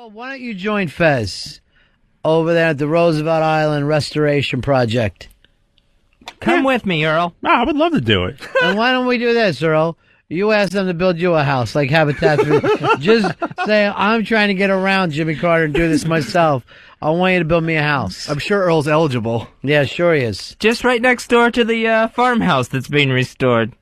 Earl, why don't you join Fez over there at the Roosevelt Island Restoration Project? Come with me, Earl. Oh, I would love to do it. And why don't we do this, Earl? You ask them to build you a house, like Habitat for... Just say, I'm trying to get around Jimmy Carter and do this myself. I want you to build me a house. I'm sure Earl's eligible. Yeah, sure he is. Just right next door to the farmhouse that's being restored.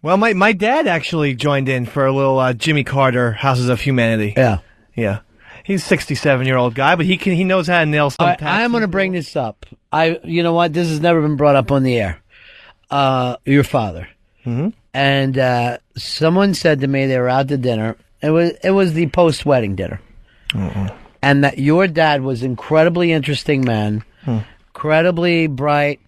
Well, my dad actually joined in for a little Jimmy Carter Houses of Humanity. Yeah. Yeah. He's a 67-year-old guy, but he knows how to nail some All right, I'm going to bring this up. You know what? This has never been brought up on the air. Your father. Mm-hmm. And someone said to me they were out to dinner. It was the post-wedding dinner. And that your dad was an incredibly interesting man, incredibly bright,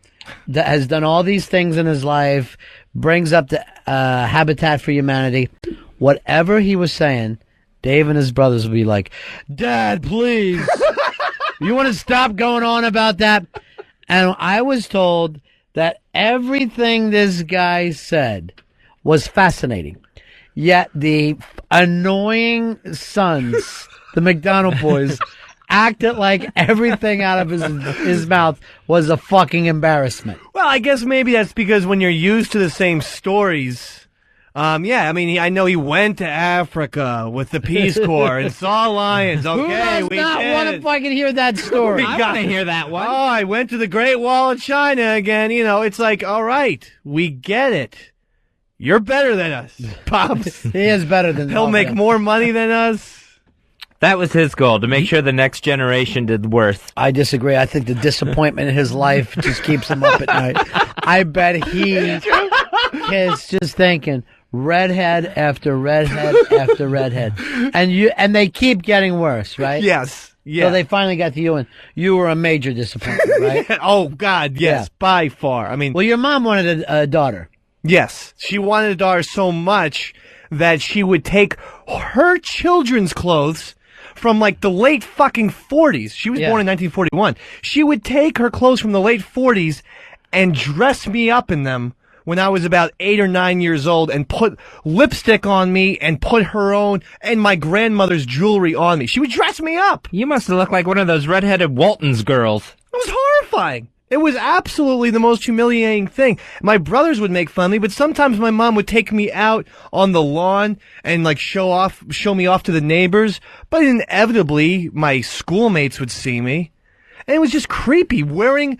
that has done all these things in his life, brings up the Habitat for Humanity. Whatever he was saying, Dave and his brothers would be like, Dad, please. You want to stop going on about that? And I was told that everything this guy said was fascinating. Yet the annoying sons, the McDonald boys, acted like everything out of his mouth was a fucking embarrassment. Well, I guess maybe that's because when you're used to the same stories... yeah, I mean, I know he went to Africa with the Peace Corps and saw lions. Okay, Who does we not did want it. to fucking hear that story? I want to hear that one. Oh, I went to the Great Wall of China again. You know, it's like, all right, we get it. You're better than us, Pops. He is better than He'll all make them. more money than us. That was his goal, to make sure the next generation did worse. I disagree. I think the disappointment in his life just keeps him up at night. I bet he is just thinking redhead after redhead after redhead, and they keep getting worse, right? Yes. Yeah. So they finally got to you, and you were a major disappointment, right? Oh, God, yes, Yeah. by far. I mean, Well, your mom wanted a daughter. yes, she wanted a daughter so much that she would take her children's clothes from like the late fucking 40s. She was Yeah. born in 1941. She would take her clothes from the late 40s and dress me up in them when I was about 8 or 9 years old and put lipstick on me and put her own and my grandmother's jewelry on me. She would dress me up. You must have looked like one of those redheaded Walton's girls. It was horrifying. It was absolutely the most humiliating thing. My brothers would make fun of me, but sometimes my mom would take me out on the lawn and like show me off to the neighbors. But inevitably, my schoolmates would see me, and it was just creepy wearing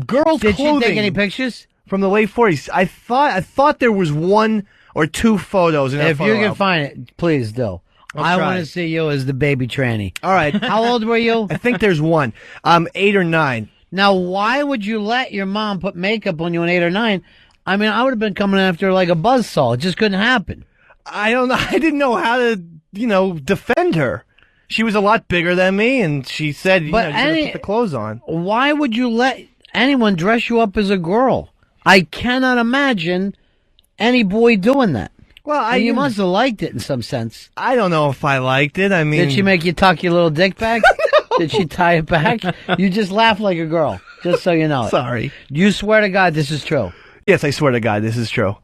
girls' Did clothing. she take any pictures? From the late 40s? I thought there was one or two photos in that If photo you can album. find it, please do. I try. want to see you as the baby tranny. All right. How old were you? I think there's one. 8 or 9. Now, why would you let your mom put makeup on you at 8 or 9? I mean, I would have been coming after like a buzzsaw. It just couldn't happen. I don't know. I didn't know how to, defend her. She was a lot bigger than me, and she said, you But gotta put the clothes on. Why would you let anyone dress you up as a girl? I cannot imagine any boy doing that. Well, And you must have liked it in some sense. I don't know if I liked it. I mean, Did she make you tuck your little dick back? Did she tie it back? You just laugh like a girl, just so you know it. Sorry. You swear to God this is true. Yes, I swear to God, this is true.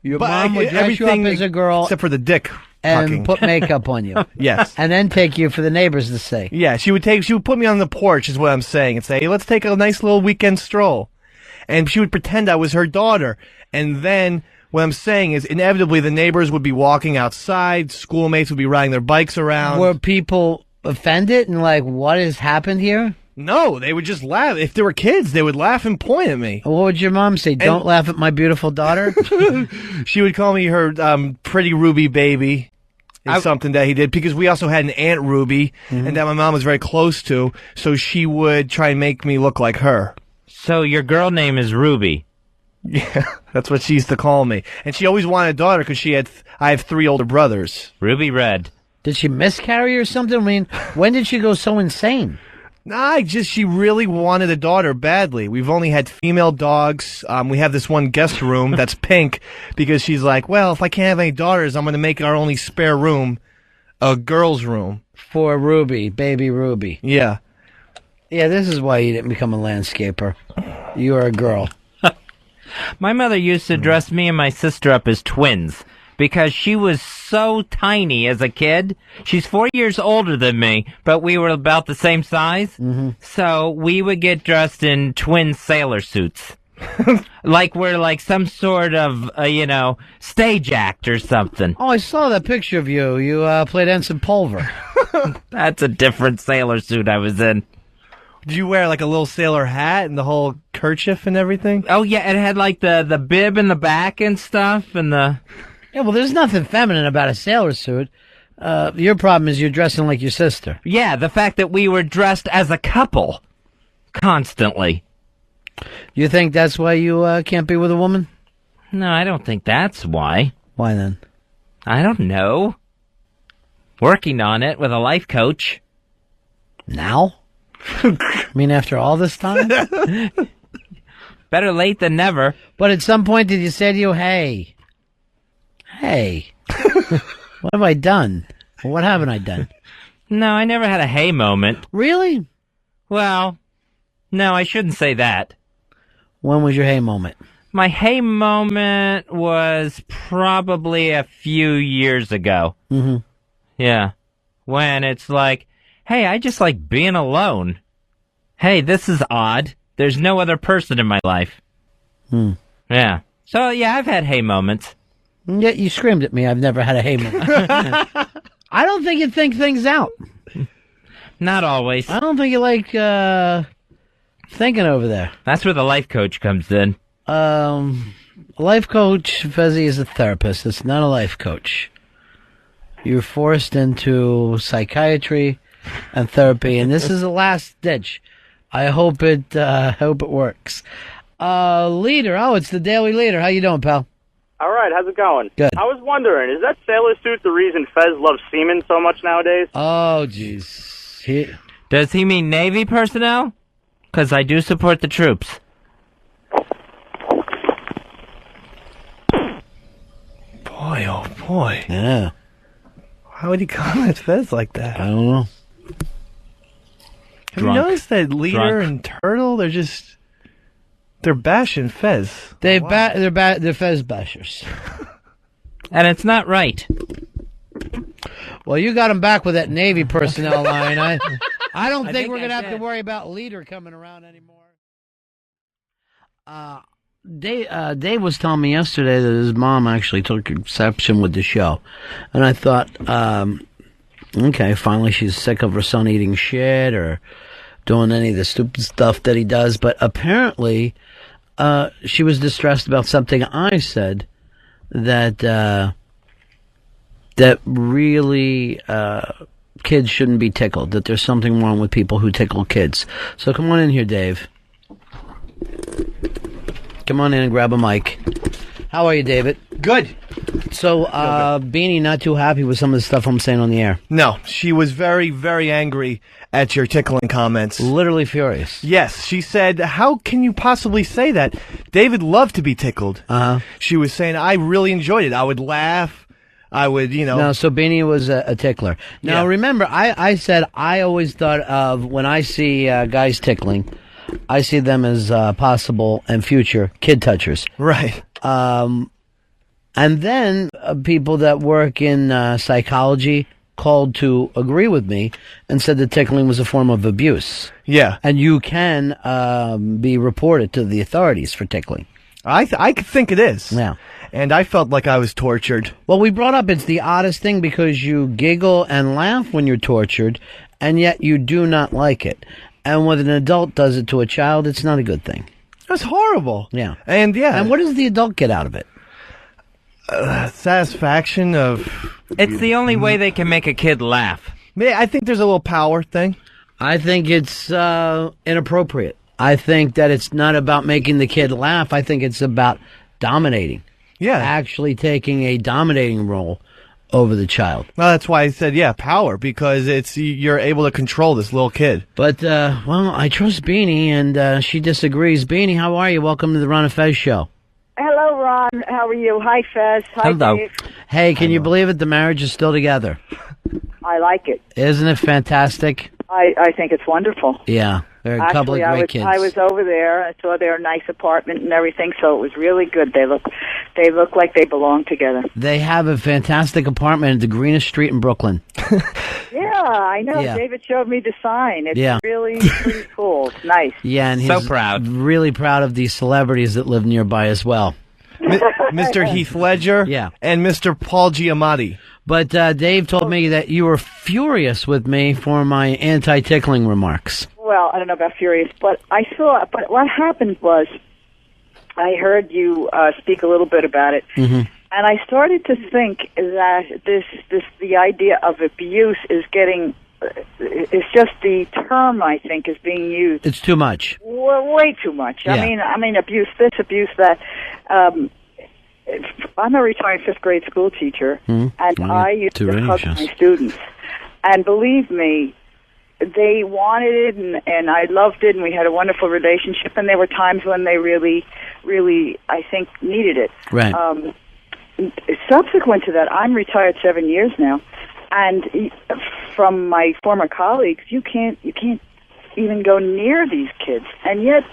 Your mom would dress you up as a girl except for the dick and fucking. put makeup on you. Yes. And then take you for the neighbors to see. Yeah, she would put me on the porch, is what I'm saying, and say, hey, let's take a nice little weekend stroll. And she would pretend I was her daughter. And then what I'm saying is, inevitably, the neighbors would be walking outside, schoolmates would be riding their bikes around. Were people offended and like, what has happened here? No, they would just laugh. If there were kids, they would laugh and point at me. What would your mom say? Don't laugh at my beautiful daughter? She would call me her pretty Ruby baby. Is something that he did, because we also had an Aunt Ruby, and that my mom was very close to, so she would try and make me look like her. So your girl name is Ruby. Yeah, that's what she used to call me. And she always wanted a daughter because I have 3 older brothers. Ruby Red. Did she miscarry or something? I mean, when did she go so insane? Nah, she really wanted a daughter badly. We've only had female dogs. We have this one guest room that's pink because she's like, well, if I can't have any daughters, I'm going to make our only spare room a girl's room. For Ruby, baby Ruby. Yeah. Yeah, this is why you didn't become a landscaper. You are a girl. My mother used to dress me and my sister up as twins. because she was so tiny as a kid. She's 4 years older than me, but we were about the same size. Mm-hmm. So we would get dressed in twin sailor suits. Like we're like some sort of, stage act or something. Oh, I saw that picture of you. You played Ensign Pulver. That's a different sailor suit I was in. Did you wear like a little sailor hat and the whole kerchief and everything? Oh, yeah, it had like the bib in the back and stuff and the... Yeah, well, there's nothing feminine about a sailor suit. Your problem is you're dressing like your sister. Yeah, the fact that we were dressed as a couple constantly. You think that's why you can't be with a woman? No, I don't think that's why. Why then? I don't know. Working on it with a life coach. Now? I mean, after all this time? Better late than never. But at some point, did you say to you, hey, what have I done? Well, what haven't I done? No, I never had a hey moment. Really? Well, no, I shouldn't say that. When was your hey moment? My hey moment was probably a few years ago. Mm-hmm. Yeah. When it's like, hey, I just like being alone. Hey, this is odd. There's no other person in my life. Yeah. So, yeah, I've had hey moments. Yeah, you screamed at me. I've never had a hey moment. I don't think you think things out. Not always. I don't think you like thinking over there. That's where the life coach comes in. Life coach, Fezzi, is a therapist. It's not a life coach. You're forced into psychiatry and therapy, and this is the last ditch. I hope it works. Leader, it's the Daily Leader. How you doing, pal? All right, how's it going? Good. I was wondering, is that sailor suit the reason Fez loves seamen so much nowadays? Oh, jeez. Does he mean Navy personnel? Because I do support the troops. Boy, oh boy. Yeah. How would he comment Fez like that? I don't know. Have you noticed that Leader and Turtle, they're bashing Fez. They're Fez bashers. And it's not right. Well, you got him back with that Navy personnel line. I don't think we're going to have to worry about Leader coming around anymore. Dave was telling me yesterday that his mom actually took exception with the show. And I thought, okay, finally she's sick of her son eating shit or doing any of the stupid stuff that he does. But apparently, she was distressed about something I said that really kids shouldn't be tickled, that there's something wrong with people who tickle kids. So come on in here, Dave. Come on in and grab a mic. How are you, David? Good. So, Beanie not too happy with some of the stuff I'm saying on the air. No, she was very, very angry at your tickling comments. Literally furious. Yes, she said, how can you possibly say that? David loved to be tickled. Uh-huh. She was saying, I really enjoyed it. I would laugh. I would, No, so Beanie was a tickler. Now, Yeah. remember, I said I always thought of when I see guys tickling, I see them as possible and future kid touchers. Right. And then people that work in psychology called to agree with me and said that tickling was a form of abuse. Yeah. And you can be reported to the authorities for tickling. I think it is. Yeah. And I felt like I was tortured. Well, we brought up it's the oddest thing because you giggle and laugh when you're tortured, and yet you do not like it. And when an adult does it to a child, it's not a good thing. That's horrible. Yeah. And And what does the adult get out of it? Satisfaction of... It's the only way they can make a kid laugh. I think there's a little power thing. I think it's inappropriate. I think that it's not about making the kid laugh. I think it's about dominating. Yeah. Actually taking a dominating role over the child. Well, that's why I said, power, because you're able to control this little kid. But, I trust Beanie, and she disagrees. Beanie, how are you? Welcome to the Ron and Fez show. Hello, Ron. How are you? Hi, Fez. Hi, Hello. Dave. Hey, can you believe it? The marriage is still together. I like it. Isn't it fantastic? I think it's wonderful. Yeah. There are a couple of great kids. I was over there. I saw their nice apartment and everything, so it was really good. They look like they belong together. They have a fantastic apartment at the greenest street in Brooklyn. Yeah, I know. Yeah. David showed me the sign. It's Yeah. really pretty cool. It's nice. Yeah, and he's So proud. really proud of these celebrities that live nearby as well. Mr. Heath Ledger Yeah. and Mr. Paul Giamatti. But Dave told me that you were furious with me for my anti-tickling remarks. Well, I don't know about furious, but But what happened was, I heard you speak a little bit about it, and I started to think that the idea of abuse is getting. It's just the term I think is being used. It's too much. Way too much. Yeah. I mean, abuse this, abuse that. I'm a retired fifth grade school teacher, and I used to hug my students. And believe me, they wanted it, and I loved it, and we had a wonderful relationship. And there were times when they really, really, I think, needed it. Right. Subsequent to that, I'm retired 7 years now, and from my former colleagues, you can't even go near these kids, and yet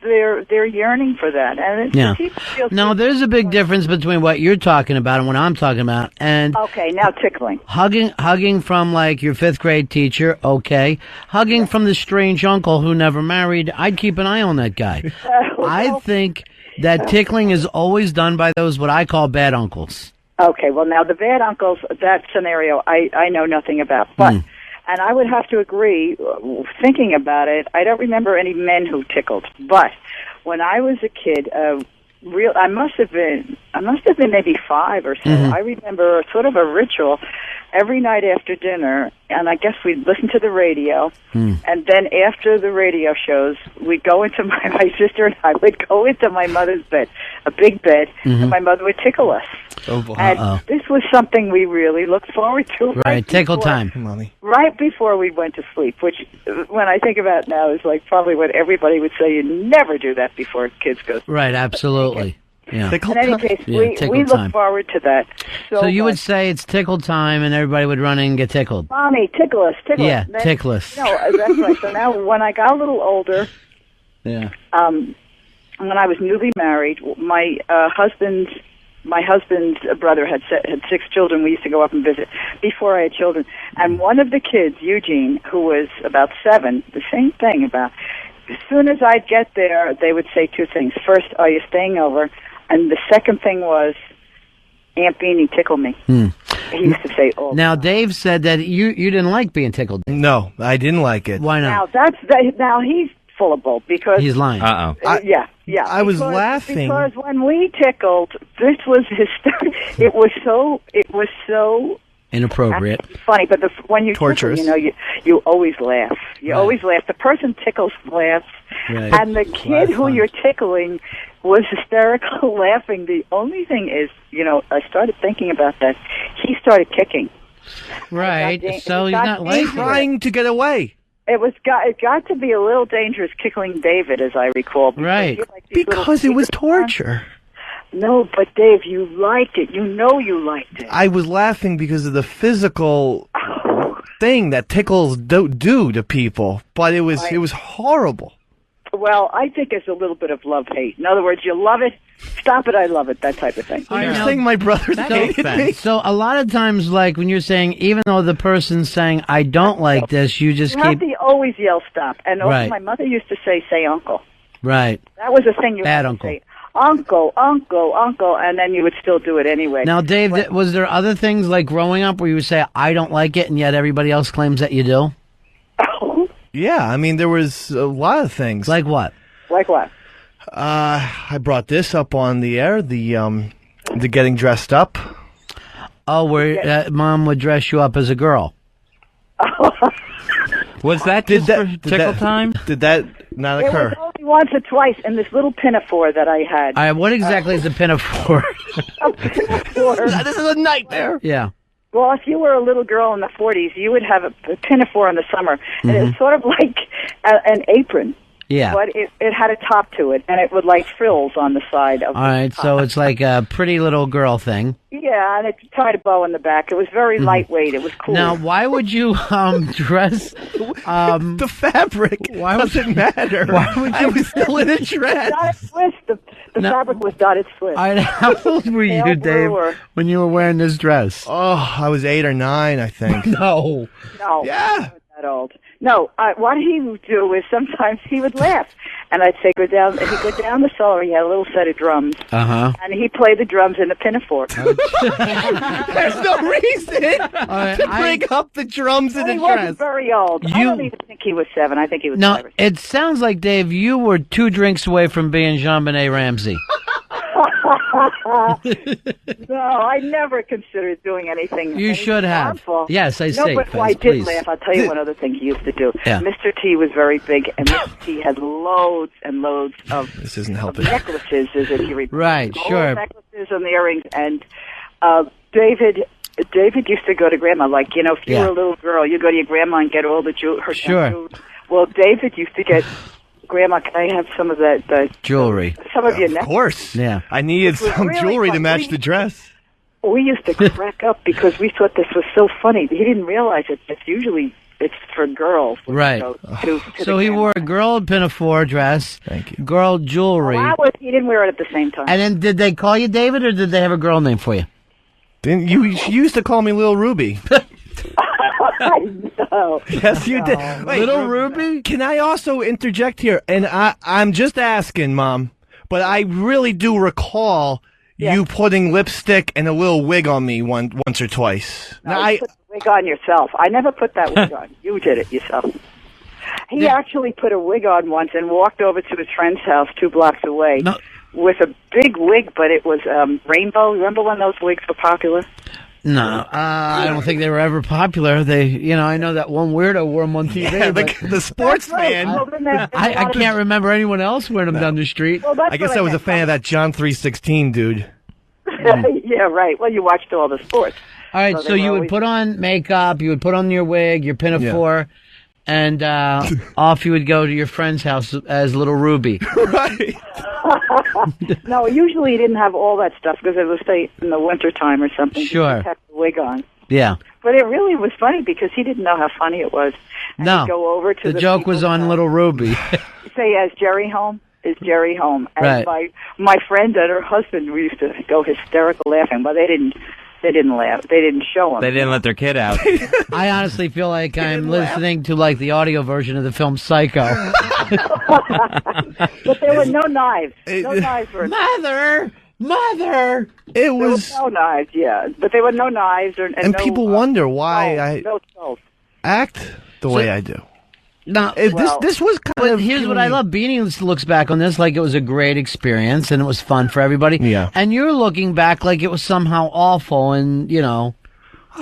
they're yearning for that. And Now, there's a big difference between what you're talking about and what I'm talking about. And okay, now tickling. Hugging from like your fifth grade teacher, okay. Hugging from the strange uncle who never married, I'd keep an eye on that guy. I think that tickling is always done by those what I call bad uncles. Okay, well now the bad uncles, that scenario I know nothing about, but and I would have to agree, thinking about it, I don't remember any men who tickled, but when I was a kid, I must have been maybe 5 or so. I remember sort of a ritual every night after dinner, and I guess we'd listen to the radio, and then after the radio shows, we'd go into my sister and I would go into my mother's bed, a big bed, and my mother would tickle us. Oh, boy. And this was something we really looked forward to. Right, tickle time. Mommy. Right before we went to sleep, which, when I think about it now, is like probably what everybody would say. You never do that before kids go to sleep. Right, absolutely. Yeah. Tickle In any time? case, tickle we time. look forward to that. So you would much. say it's tickle time and everybody would run in and get tickled. Mommy, tickle us, tickle Yeah, us. Then, tickle us. No, that's right. So now, when I got a little older, Yeah. when I was newly married, my husband's brother had 6 children. We used to go up and visit before I had children. And one of the kids, Eugene, who was about 7, the same thing about. As soon as I'd get there, they would say 2 things. First, are you staying over? And the second thing was, Aunt Beanie, tickle me. He used to say, "Oh." Now, Dave said that you didn't like being tickled. No, I didn't like it. Why Now not? now he's full of bull because He's lying. yeah. I was laughing. because when we tickled, this was hysterical. It was so Inappropriate. funny. But when you Torturous. tickle, you always laugh. You always laugh. The person tickles laughs, Right. and the kid who you're tickling was hysterical laughing. The only thing is, I started thinking about that. He started kicking. Right. It So he's got not dangerous. like Trying to get away. It got to be a little dangerous tickling David, as I recall. because Right. you like these little Because it was secret torture. No, but Dave, you liked it. You know you liked it. I was laughing because of the physical thing that tickles do to people, but it was horrible. Well, I think it's a little bit of love-hate. In other words, you love it, stop it, I love it, that type of thing. You're saying my brother hated me? So a lot of times, like when you're saying, even though the person's saying, I don't like this, you just You have keep. to always yell stop. And also Right. my mother used to say uncle. Right. That was a thing you Bad had to uncle. say. Uncle, and then you would still do it anyway. Now, Dave, was there other things like growing up where you would say, I don't like it, and yet everybody else claims that you do? Yeah, I mean, there was a lot of things. Like what? Like what? I brought this up on the air, the getting dressed up. Oh, where Mom would dress you up as a girl. Was that just for tickle time? Did that not It occur? was only once or twice in this little pinafore that I had. All right, what exactly is a pinafore? A pinafore. This is a nightmare. Yeah. Well, if you were a little girl in the 40s, you would have a pinafore in the summer, and it was sort of like an apron. Yeah. But it had a top to it, and it would like frills on the side of All right, so it's like a pretty little girl thing. Yeah, and it tied a bow in the back. It was very lightweight. It was cool. Now, why would you dress? The fabric. Why does it matter? Why would I was still in a dress. Dotted Swiss. The fabric was dotted Swiss. All right, how old were you, Pale Dave, brewer. when you were wearing this dress? Oh, I was 8 or 9, I think. No. No, Yeah. I wasn't that old. No, what he would do is sometimes he would laugh, and I'd say, go down. He'd go down the cellar. He had a little set of drums, Uh-huh. and he'd play the drums in a pinafore. There's no reason to bring up the drums in And a he wasn't dress. very old. I don't even think he was 7. I think he was 5 Now, or 6. it sounds like, Dave, you were 2 drinks away from being Jean-Benet Ramsey. No, I never considered doing anything. You should have. harmful. Yes, I say, No, but Fez, I did please. laugh. I'll tell you one other thing he used to do. Yeah. Mr. T was very big, and Mr. T had loads and loads of This isn't helping. necklaces, as if you remember. Right, Gold sure. necklaces and the earrings, and David used to go to Grandma. Like, you know, if you Yeah. were a little girl, you go to your grandma and get all the her Sure. jewelry. Well, David used to get, Grandma, can I have some of the Jewelry. some of your Of necklaces? course. Yeah. I needed was some really jewelry to fun. match the dress. We used to crack up because we thought this was so funny. He didn't realize it. It's for girls. Right. To So the he grandma. wore a girl pinafore dress, Thank you. girl jewelry. He didn't wear it at the same time. And then did they call you David, or did they have a girl name for you? Didn't you used to call me Lil Ruby? No. Yes, you did. Wait, Little Ruby? Can I also interject here? And I'm just asking, Mom, but I really do recall you putting lipstick and a little wig on me once or twice. Now, You put the wig on yourself. I never put that wig on. You did it yourself. He actually put a wig on once and walked over to his friend's house 2 blocks away No. with a big wig, but it was rainbow. Remember when those wigs were popular? No, I don't think they were ever popular. I know that one weirdo wore them on TV. yeah, but the sportsman. Well, then there's a I lot of- can't remember anyone else wearing them down the street. Well, that's I guess what I was a meant. fan of that John 3:16 dude. Yeah, right. Well, you watched all the sports. All right, So so they you were would put on makeup, you would put on your wig, your pinafore, and off you would go to your friend's house as Little Ruby. Right. No, usually he didn't have all that stuff because it was, say, in the wintertime or something. Sure. He just had the wig on. Yeah. But it really was funny because he didn't know how funny it was. And No. he'd go over to The joke was people's on house. Little Ruby. Say, is Jerry home? Is Jerry home? And Right. my friend and her husband, we used to go hysterical laughing, but they didn't laugh. They didn't show him. They didn't let their kid out. I honestly feel like I'm listening to like the audio version of the film Psycho. But there were no knives. No knives were. Mother! It There were was, no knives, yeah. But there were no knives. And and no, people wonder why I No skulls. act the way I do. No, This was kind but of. here's what I love. Beanie looks back on this like it was a great experience and it was fun for everybody. Yeah. And you're looking back like it was somehow awful and, Yeah,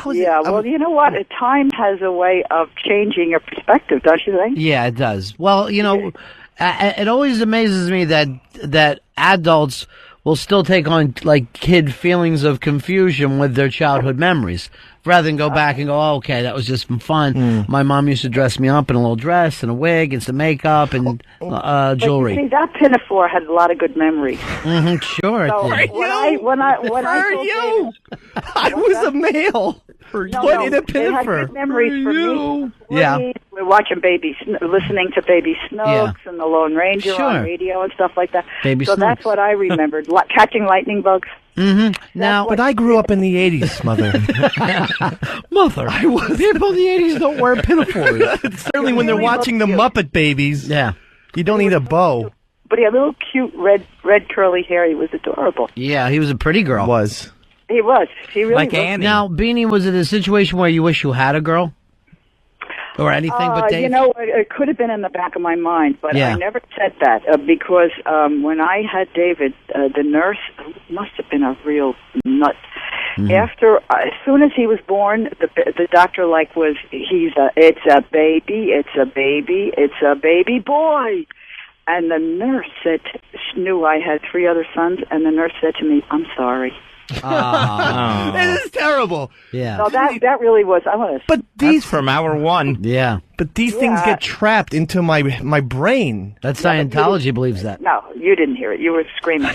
well, you know what? Time has a way of changing your perspective, don't you think? Yeah, it does. Well, it always amazes me that adults will still take on like kid feelings of confusion with their childhood memories, rather than go back and go, oh, okay, that was just fun. My mom used to dress me up in a little dress and a wig and some makeup and jewelry. But you see, that pinafore had a lot of good memories. Sure. So it did. when I For told you! David- I was a male. What in a they had pinafore? good memories for me. Yeah. We're watching listening to Baby Snooks and the Lone Ranger Sure. on radio and stuff like that. Baby so that's Snooks. what I remembered. Catching lightning bugs. Now, But I grew up in the 80s, Mother. Mother, people in the 80s don't wear pinafores. Certainly when they're watching the Muppet Babies, Yeah. you don't need a bow. But he had little cute red curly hair. He was adorable. Yeah, he was a pretty girl. Was. He was. He really Like was. Annie. Now, Beanie, was it a situation where you wish you had a girl? Or anything but Dave? It could have been in the back of my mind, but Yeah. I never said that because when I had David, the nurse must have been a real nut. After, as soon as he was born, the doctor it's a baby, it's a baby boy. And the nurse knew I had 3 other sons, and the nurse said to me, I'm sorry. It is terrible. Yeah. No, that really was. I want to. But These from hour one. Yeah. But these things get trapped into my brain. That's Scientology believes that. No, you didn't hear it. You were screaming.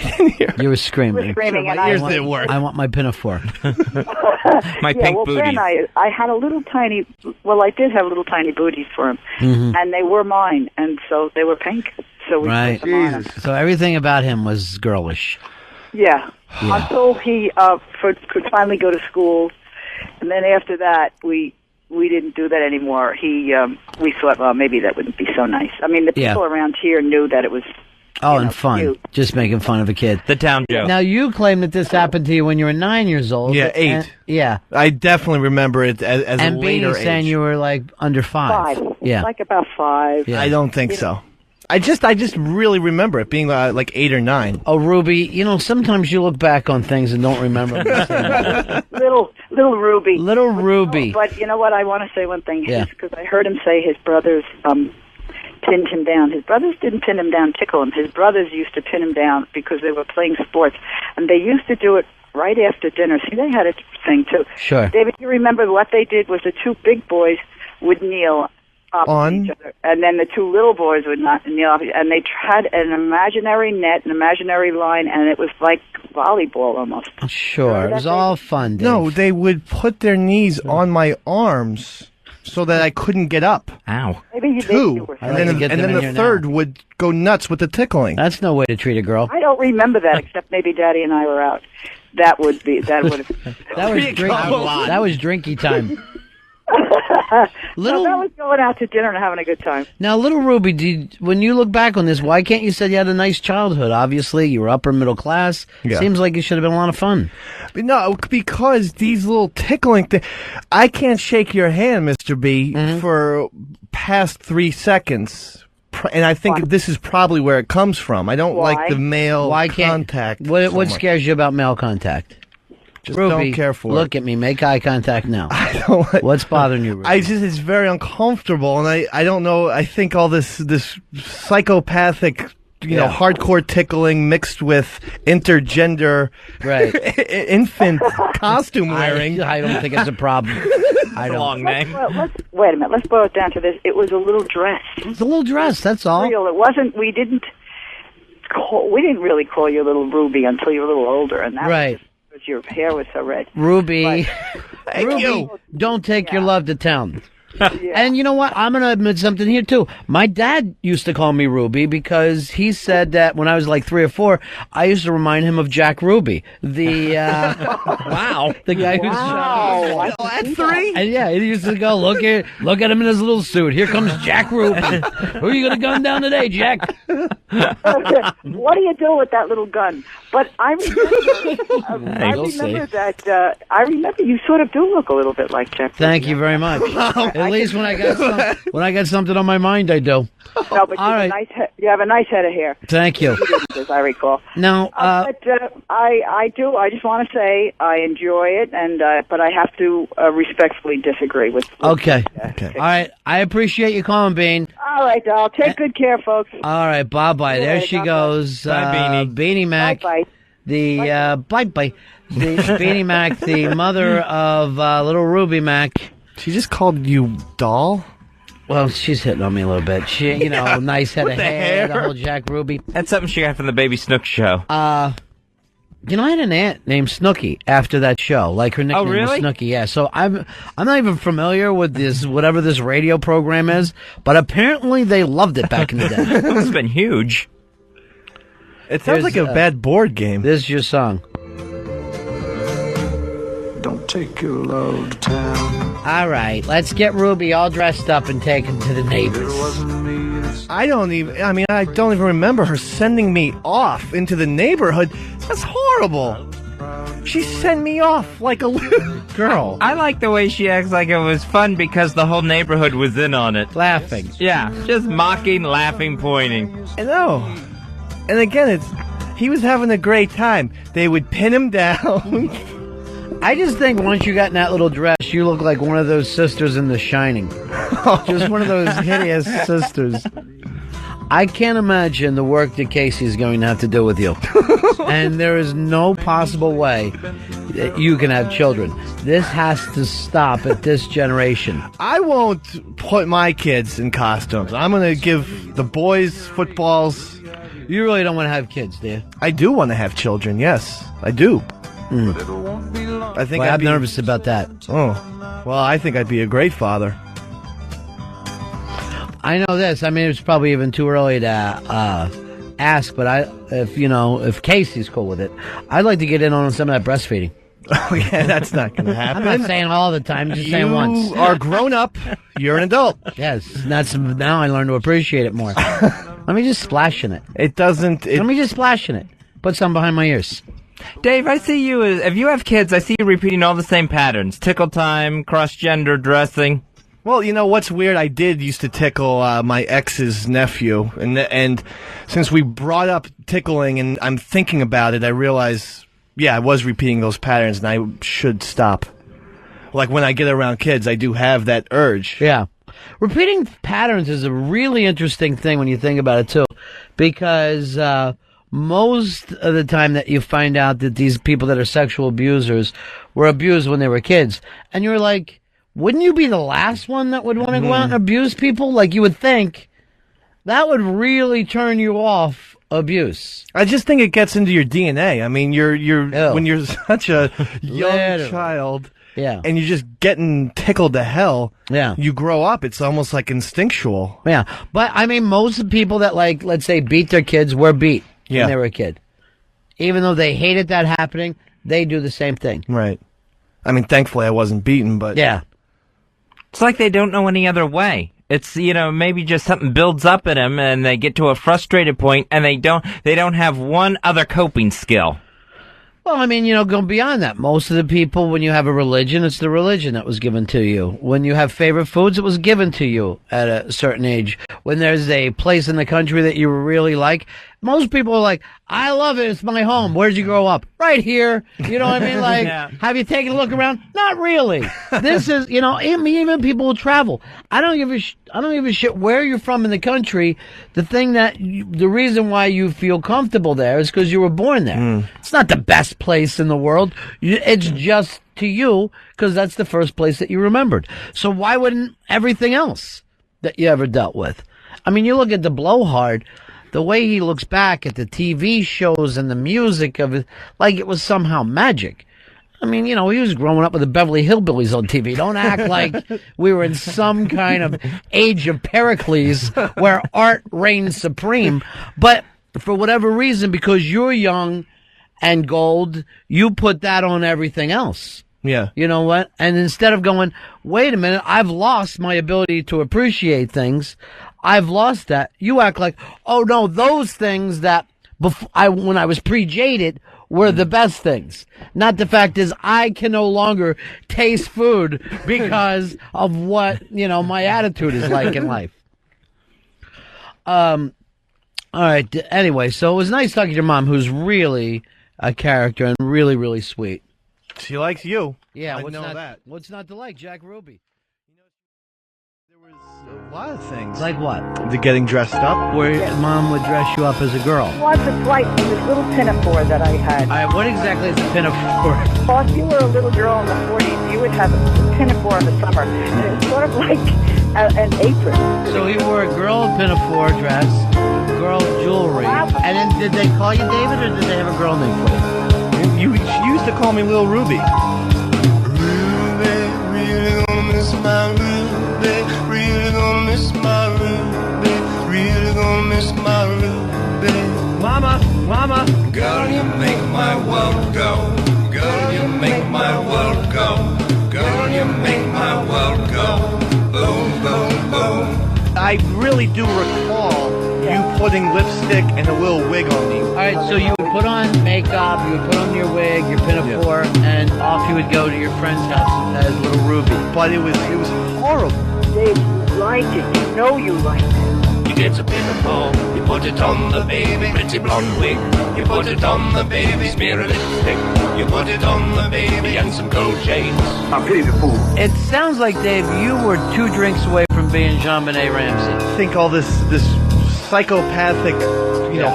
You were screaming. You were screaming, and My ears I didn't work. I want my pinafore. My yeah, pink well, booties. Ben, I had a little tiny. Well, I did have little tiny booties for him, Mm-hmm. and they were mine, and so they were pink. So we Right. put them on him. So everything about him was girlish. Yeah. Until he could finally go to school, and then after that, we didn't do that anymore. We thought, well, maybe that wouldn't be so nice. I mean, the people around here knew that it was. Oh, and fun. cute. Just making fun of a kid. The town joke. Now, you claim that this happened to you when you were 9 years old. Yeah, 8. And, yeah. I definitely remember it as a And later Beanie saying age. you were like under 5. 5. Yeah. Like about 5. Yeah. I don't think so. I just really remember it being like 8 or 9. Oh, Ruby, sometimes you look back on things and don't remember them. Little Ruby. Little Ruby. But you know what? I want to say one thing. Yeah. Because I heard him say his brothers pinned him down. His brothers didn't pin him down, tickle him. His brothers used to pin him down because they were playing sports, and they used to do it right after dinner. See, they had a thing too. Sure. David, you remember what they did was the two big boys would kneel On? each other, and then the two little boys would not kneel, and they had an imaginary net, an imaginary line, and it was like volleyball almost. Sure. It was all fun, Dave. No, they would put their knees on my arms so that I couldn't get up. Ow. Maybe you Two. were. And like to then, get and them then in the here third now. would go nuts with the tickling. That's no way to treat a girl. I don't remember that, except maybe Daddy and I were out. That would have. That was drinky time. No, that was going out to dinner and having a good time. Now, little Ruby, when you look back on this, why can't you say you had a nice childhood? Obviously, you were upper middle class. Yeah. Seems like it should have been a lot of fun. No, because these little tickling things, I can't shake your hand, Mr. B, for past 3 seconds. And I think this is probably where it comes from. I don't Why? like the male Why can't contact. What so much. scares you about male contact? Just Ruby, don't care for look it. at me. Make eye contact now. I don't like, What's bothering you, Ruby? it's very uncomfortable, and I don't know. I think all this psychopathic, hardcore tickling mixed with intergender, Right. infant costume wearing. I don't think it's a problem. I don't. Long name. Wait a minute. Let's boil it down to this. It was a little dress. It's a little dress. That's all. Real. It wasn't. We didn't really call you Little Ruby until you were a little older, and that Right. was because your hair was so red. Ruby. Thank Ruby, you. don't take your love to town. And you know what? I'm going to admit something here, too. My dad used to call me Ruby because he said that when I was like 3 or 4, I used to remind him of Jack Ruby, the Wow. the guy who's Wow. At 3? and yeah, he used to go, look at him in his little suit. Here comes Jack Ruby. Who are you going to gun down today, Jack? What do you do with that little gun? But I remember, I remember you sort of do look a little bit like Jack. Thank you very much. At least when I got something on my mind, I do. No, but All right. you have a nice head of hair, Thank you. as I recall. Now, But I do. I just want to say I enjoy it, and but I have to respectfully disagree with. okay. All right. I appreciate you calling, Bean. All right, doll. Take good care, folks. All right. Bye-bye. There later, she God goes. Bye, Beanie. Beanie Mac. Bye. The bye-bye. The Beanie Mac, the mother of little Ruby Mac. She just called you doll? Well, she's hitting on me a little bit. She, nice head of the hair, the hair. whole Jack Ruby. That's something she got from the Baby Snook show. I had an aunt named Snooky after that show. Like her nickname was really? Snooky. Yeah. So I'm not even familiar with this whatever this radio program is, but apparently they loved it back in the day. It's been huge. It sounds There's, like a bad board game. This is your song. Don't take your love to town. All right, let's get Ruby all dressed up and taken to the neighbors. I don't even remember her sending me off into the neighborhood. That's horrible. She sent me off like a little girl. I like the way she acts like it was fun because the whole neighborhood was in on it. Laughing. Yeah, just mocking, laughing, pointing. I know. And again, he was having a great time. They would pin him down. I just think once you got in that little dress, you look like one of those sisters in The Shining. Just one of those hideous sisters. I can't imagine the work that Casey's going to have to do with you. And there is no possible way that you can have children. This has to stop at this generation. I won't put my kids in costumes. I'm going to give the boys footballs. You really don't want to have kids, do you? I do want to have children, yes. I do. I think I'm nervous about that. Oh, well, I think I'd be a great father. I know this. I mean, it's probably even too early to ask, but if Casey's cool with it, I'd like to get in on some of that breastfeeding. Oh, yeah, that's not going to happen. I'm not saying all the time, just saying once. You are grown up. You're an adult. Yes, now I learn to appreciate it more. Let me just splash in it. Let me just splash in it. Put some behind my ears. Dave, I see you, if you have kids, I see you repeating all the same patterns. Tickle time, cross-gender dressing. Well, you know what's weird? I used to tickle my ex's nephew, and since we brought up tickling, and I'm thinking about it, I realize, I was repeating those patterns, and I should stop. Like when I get around kids, I do have that urge. Yeah, repeating patterns is a really interesting thing when you think about it too, because most of the time that you find out that these people that are sexual abusers were abused when they were kids, and you're like, wouldn't you be the last one that would want to go out and abuse people? Like, you would think that would really turn you off abuse. I just think it gets into your DNA. I mean, when you're such a young child, and you're just getting tickled to hell, you grow up, it's almost like instinctual. Yeah, but I mean, most of the people that, like, let's say, beat their kids were beat when they were a kid. Even though they hated that happening, they do the same thing. Right. I mean, thankfully I wasn't beaten, but... Yeah. It's like they don't know any other way. It's, maybe just something builds up in them and they get to a frustrated point and they don't have one other coping skill. Well, I mean, go beyond that. Most of the people, when you have a religion, it's the religion that was given to you. When you have favorite foods, it was given to you at a certain age. When there's a place in the country that you really like, most people are like, I love it. It's my home. Where'd you grow up? Right here. You know what I mean? Like, have you taken a look around? Not really. This is, even people who travel. I don't give a shit where you're from in the country. The reason why you feel comfortable there is because you were born there. It's not the best place in the world. It's just to you because that's the first place that you remembered. So why wouldn't everything else that you ever dealt with? I mean, you look at the blowhard. The way he looks back at the TV shows and the music of it, like it was somehow magic. I mean, he was growing up with the Beverly Hillbillies on TV. Don't act like we were in some kind of age of Pericles where art reigns supreme. But for whatever reason, because you're young and gold, you put that on everything else. Yeah. You know what? And instead of going, wait a minute, I've lost my ability to appreciate things. I've lost that. You act like, oh no, those things that when I was pre-jaded were the best things. Not the fact is I can no longer taste food because of what, my attitude is like in life. All right. Anyway, so it was nice talking to your mom, who's really a character and really, really sweet. She likes you. Yeah. I What's not to like, Jack Ruby? A lot of things. Like what? The getting dressed up. Where mom would dress you up as a girl. Once or twice in this little pinafore that I had. All right, what exactly is a pinafore? Well, if you were a little girl in the 40s, you would have a pinafore in the summer. And it's sort of like an apron. So he wore a girl pinafore dress, girl jewelry. Wow. And then did they call you David or did they have a girl name for you? She used to call me Lil Ruby. Ruby, really gonna miss my Ruby. Really gonna miss my Ruby. Really gonna miss my Ruby. Mama. Girl, you make my world go. Girl, you make my world go. Girl, you make my world go. Boom, boom, boom. I really do recall you putting lipstick and a little wig on me. All right, so you would put on makeup, you would put on your wig, your pinafore, and off you would go to your friend's house as little Ruby. But it was horrible. Dave, you liked it. You know you liked it. You get a pinafore, you put it on the baby, pretty blonde wig. You put it on the baby, smear a lipstick. You put it on the baby and some gold chains. I pity the fool. It sounds like, Dave, you were 2 drinks away from being Jean-Benet Ramsey. I think all this psychopathic,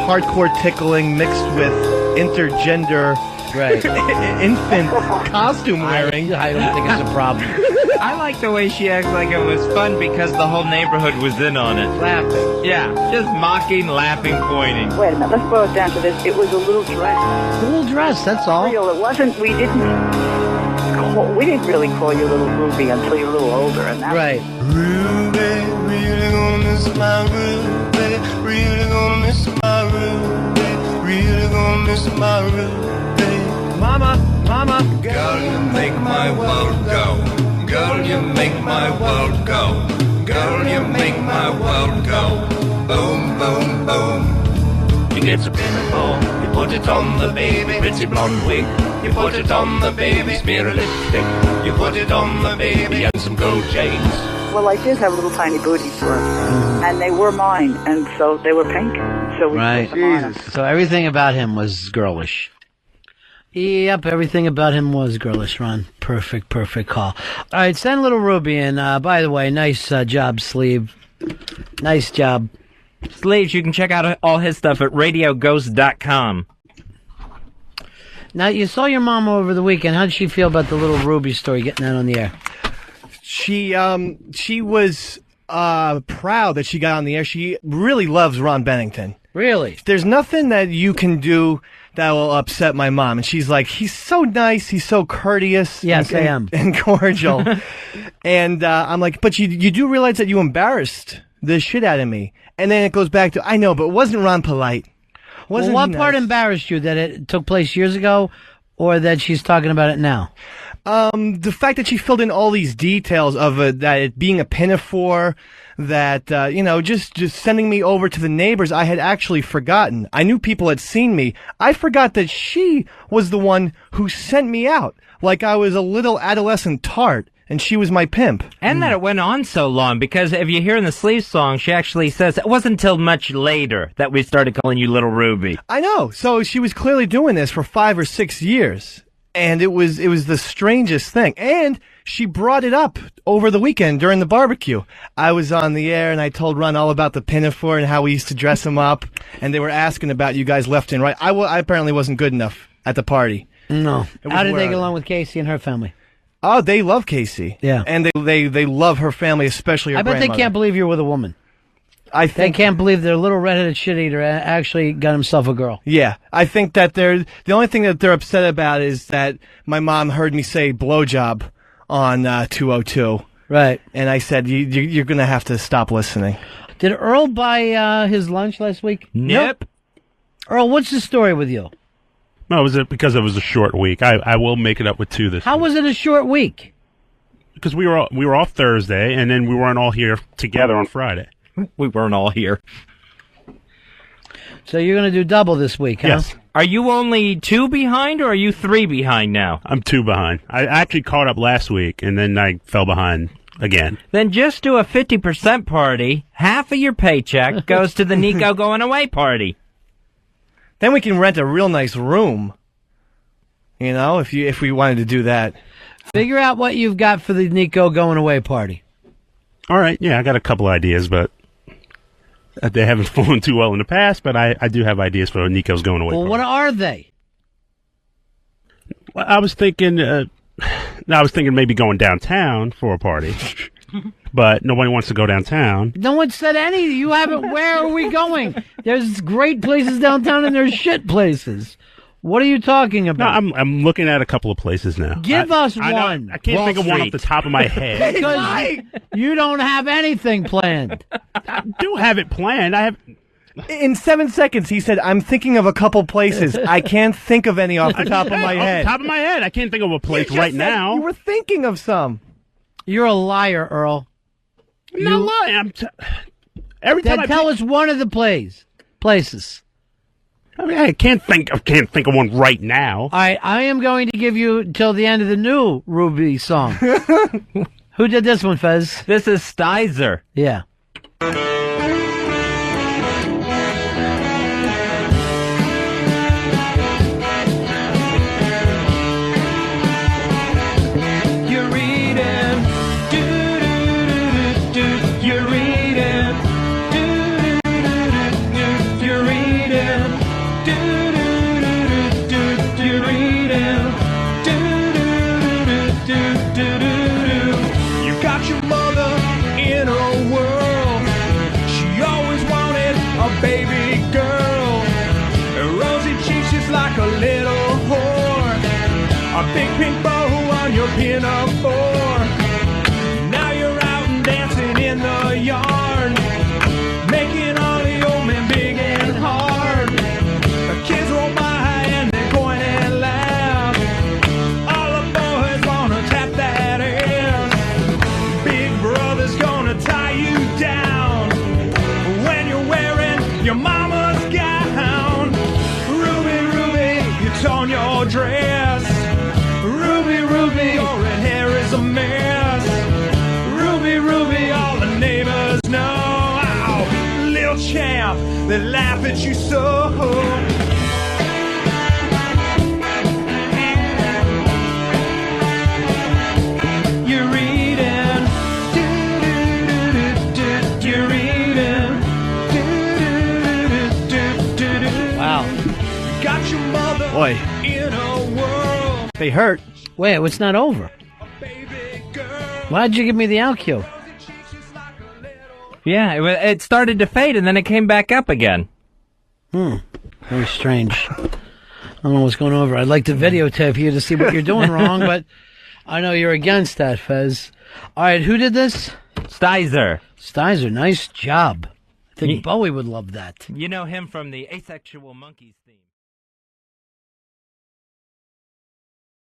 hardcore tickling mixed with intergender infant costume wearing. I don't think it's a problem. I like the way she acts like it was fun because the whole neighborhood was in on it. Laughing. Yeah, just mocking, laughing, pointing. Wait a minute, let's boil it down to this. It was a little dress. A little dress, that's all. Real, it wasn't, we didn't really call you Little Ruby until you're a little older. And that Right. Ruby, really gonna miss my Ruby, really gonna miss my Ruby, really gonna miss my Ruby. Mama. Girl, you make my world go. Girl, you make my world go. Girl, you make my world go. Boom, boom, boom. You get a pinball, you put it on the baby, pretty blonde wig. You put it on the baby, smear a lipstick. You put it on the baby and some gold chains. Well, I did have little tiny booties for him, and they were mine, and so they were pink. So we Right. put them on him. So everything about him was girlish. Yep, everything about him was girlish, Ron. Perfect call. All right, send Little Ruby in. By the way, nice job, Sleeve. Nice job. Sleeves, you can check out all his stuff at radioghost.com. Now, you saw your mom over the weekend. How did she feel about the Little Ruby story getting out on the air? She was proud that she got on the air. She really loves Ron Bennington. Really? There's nothing that you can do that will upset my mom. And she's like, he's so nice, he's so courteous. Yes, I am. And cordial. And I'm like, but you do realize that you embarrassed the shit out of me. And then it goes back to, I know, but wasn't Ron polite? Well, what part embarrassed you? That it took place years ago, or that she's talking about it now? The fact that she filled in all these details of that it being a pinafore, that, just sending me over to the neighbors, I had actually forgotten. I knew people had seen me. I forgot that she was the one who sent me out, like I was a little adolescent tart, and she was my pimp. And that it went on so long, because if you hear in the Sleeves song, she actually says, it wasn't until much later that we started calling you Little Ruby. I know. So she was clearly doing this for 5 or 6 years. And it was the strangest thing. And she brought it up over the weekend during the barbecue. I was on the air and I told Ron all about the pinafore and how we used to dress him up. And they were asking about you guys left and right. I apparently wasn't good enough at the party. No. How did they get along with Casey and her family? Oh, they love Casey. Yeah. And they love her family, especially her I bet grandmother. they can't believe you're with a woman. They can't believe their little redheaded shit eater actually got himself a girl. Yeah, I think that the only thing that they're upset about is that my mom heard me say blowjob on 202. Right. And I said, you're going to have to stop listening. Did Earl buy his lunch last week? Nope. Earl, what's the story with you? No, was it because it was a short week? I will make it up with 2 this How week. was it a short week? Because we were off Thursday, and then we weren't all here together on Friday. We weren't all here. So you're going to do double this week, huh? Yes. Are you only 2 behind, or are you 3 behind now? I'm 2 behind. I actually caught up last week, and then I fell behind again. Then just do a 50% party. Half of your paycheck goes to the Nico going away party. Then we can rent a real nice room. You know, if we wanted to do that. Figure out what you've got for the Nico going away party. All right, yeah, I got a couple ideas, but they haven't flown too well in the past, but I do have ideas for Nico's going away. Well, party. what are they? Well, I was thinking maybe going downtown for a party, but nobody wants to go downtown. No one said any. You haven't. Where are we going? There's great places downtown and there's shit places. What are you talking No, about? I'm looking at a couple of places now. Give us one. I can't Wall think of one off Street. the top of my head. Because you don't have anything planned. I do have it planned. I have. In 7 seconds, he said, I'm thinking of a couple places. I can't think of any off the top of my Off head. the top of my head, I can't think of a place right now. You were thinking of some. You're a liar, Earl. I'm not lying. Every time Then tell us one of the places. I mean, I can't think of one right now. All right, I am going to give you till the end of the new Ruby song. Who did this one, Fez? This is Stizer. Yeah. You're reading, do do do do do. You're reading, do do do do do. pinafore. Now you're out and dancing in the yard, making all the old men big and hard. The kids roll by and they point and laugh. All the boys wanna tap that ass. Big brother's gonna tie you down when you're wearing your mama's gown. Ruby, Ruby, you torn your dress. Ruby, Ruby, your red hair is a mess. Ruby, Ruby, all the neighbors know. Ow, little champ, they laugh at you so. You're reading, you're reading. Wow. Got your mother Boy. in a whirl. They hurt. Wait, it's not over. Why'd you give me the out cue? Yeah, it started to fade and then it came back up again. Very strange. I don't know what's going over. I'd like to videotape you to see what you're doing wrong, but I know you're against that, Fez. All right, who did this? Stizer. Stizer, nice job. I think Bowie would love that. You know him from the Asexual Monkeys theme.